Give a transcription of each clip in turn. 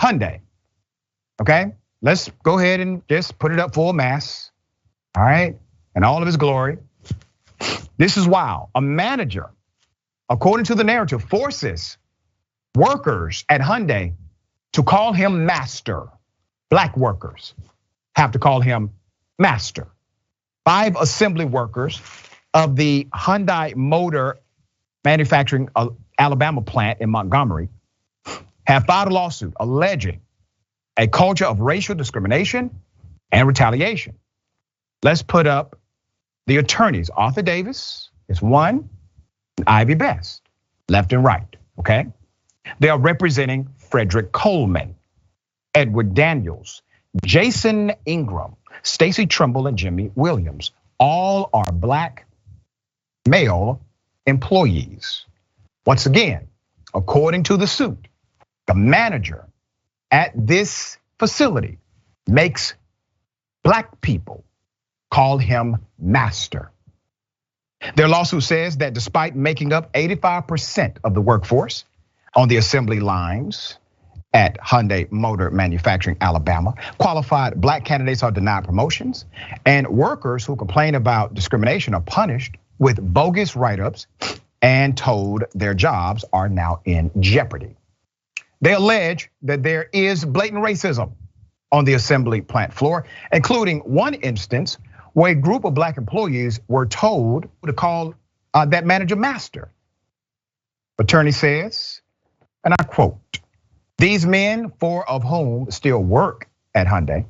Hyundai, okay? Let's go ahead and just put it up full mass, all right? And all of its glory. This is wild. A manager, according to the narrative, forces workers at Hyundai to call him master. Black workers have to call him master. 5 assembly workers of the Hyundai Motor Manufacturing Alabama plant in Montgomery have filed a lawsuit alleging a culture of racial discrimination and retaliation. Let's put up the attorneys. Artur Davis is one, and Ivey Best, left and right, okay? They are representing Frederick Coleman, Edward Daniels, Jason Ingram, Stacy Trimble, and Jimmy Williams. All are black male employees. Once again, according to the suit, the manager at this facility makes black people call him master. Their lawsuit says that despite making up 85% of the workforce on the assembly lines at Hyundai Motor Manufacturing Alabama, qualified black candidates are denied promotions, and workers who complain about discrimination are punished with bogus write-ups and told their jobs are now in jeopardy. They allege that there is blatant racism on the assembly plant floor, including one instance where a group of black employees were told to call that manager master. Attorney says, and I quote, "These men, 4 of whom still work at Hyundai,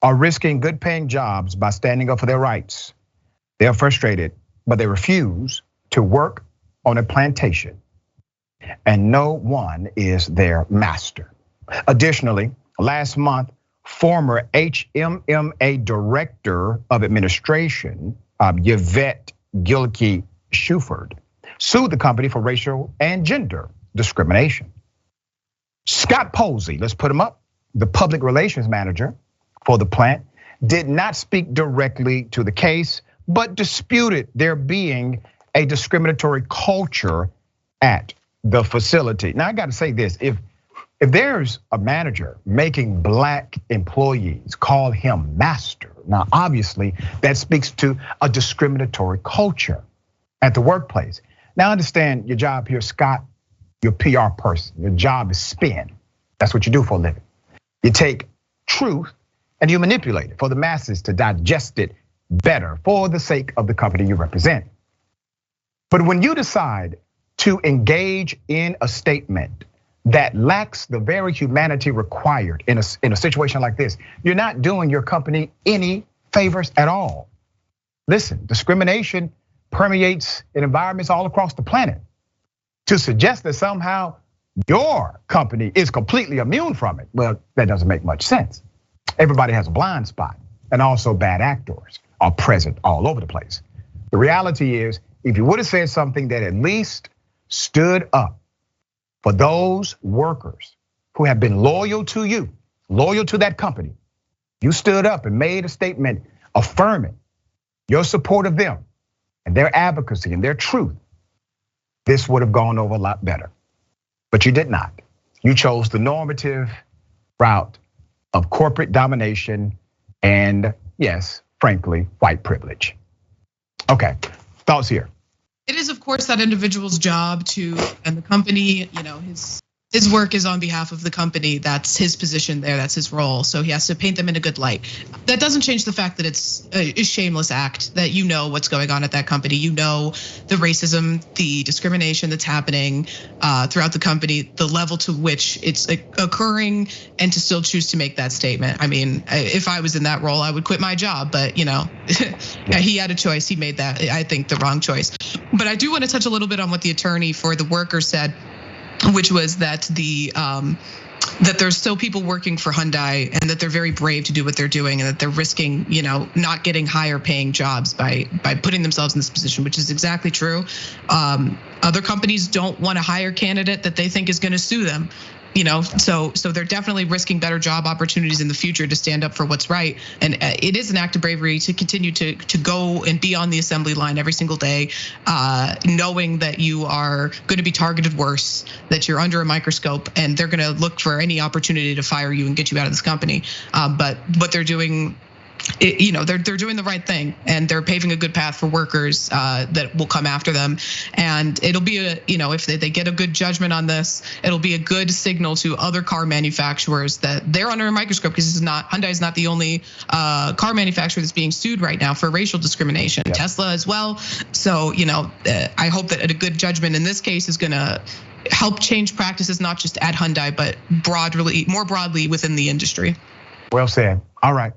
are risking good paying jobs by standing up for their rights. They are frustrated, but they refuse to work on a plantation, and no one is their master." Additionally, last month, former HMMA Director of Administration, Yvette Gilkey-Shuford, sued the company for racial and gender discrimination. Scott Posey, let's put him up, the public relations manager for the plant, did not speak directly to the case, but disputed there being a discriminatory culture at the facility. Now I gotta say this, if there's a manager making black employees call him master, now obviously that speaks to a discriminatory culture at the workplace. Now understand your job here, Scott, you're a PR person. Your job is spin. That's what you do for a living. You take truth and you manipulate it for the masses to digest it better for the sake of the company you represent. But when you decide to engage in a statement that lacks the very humanity required in a situation like this, you're not doing your company any favors at all. Listen, discrimination permeates in environments all across the planet. To suggest that somehow your company is completely immune from it, well, that doesn't make much sense. Everybody has a blind spot, and also bad actors are present all over the place. The reality is, if you would have said something that at least stood up for those workers who have been loyal to you, loyal to that company, you stood up and made a statement affirming your support of them and their advocacy and their truth, this would have gone over a lot better. But you did not. You chose the normative route of corporate domination and, yes, frankly, white privilege. Okay, thoughts here. It is, of course, that individual's job to, and the company, his work is on behalf of the company. That's his position there, that's his role. So he has to paint them in a good light. That doesn't change the fact that it's a shameless act, that you know what's going on at that company. You know the racism, the discrimination that's happening throughout the company, the level to which it's occurring, and to still choose to make that statement. I mean, if I was in that role, I would quit my job, but he had a choice, he made that, I think, the wrong choice. But I do want to touch a little bit on what the attorney for the worker said, which was that that there's still people working for Hyundai and that they're very brave to do what they're doing, and that they're risking, not getting higher paying jobs by putting themselves in this position, which is exactly true. Other companies don't want to hire a candidate that they think is going to sue them. So they're definitely risking better job opportunities in the future to stand up for what's right. And it is an act of bravery to continue to go and be on the assembly line every single day, knowing that you are going to be targeted worse, that you're under a microscope, and they're going to look for any opportunity to fire you and get you out of this company. But what they're doing, they're doing the right thing, and they're paving a good path for workers that will come after them. And it'll be if they get a good judgment on this, it'll be a good signal to other car manufacturers that they're under a microscope, because Hyundai is not the only car manufacturer that's being sued right now for racial discrimination. Yep. Tesla as well. So I hope that a good judgment in this case is going to help change practices, not just at Hyundai, but more broadly within the industry. Well said. All right.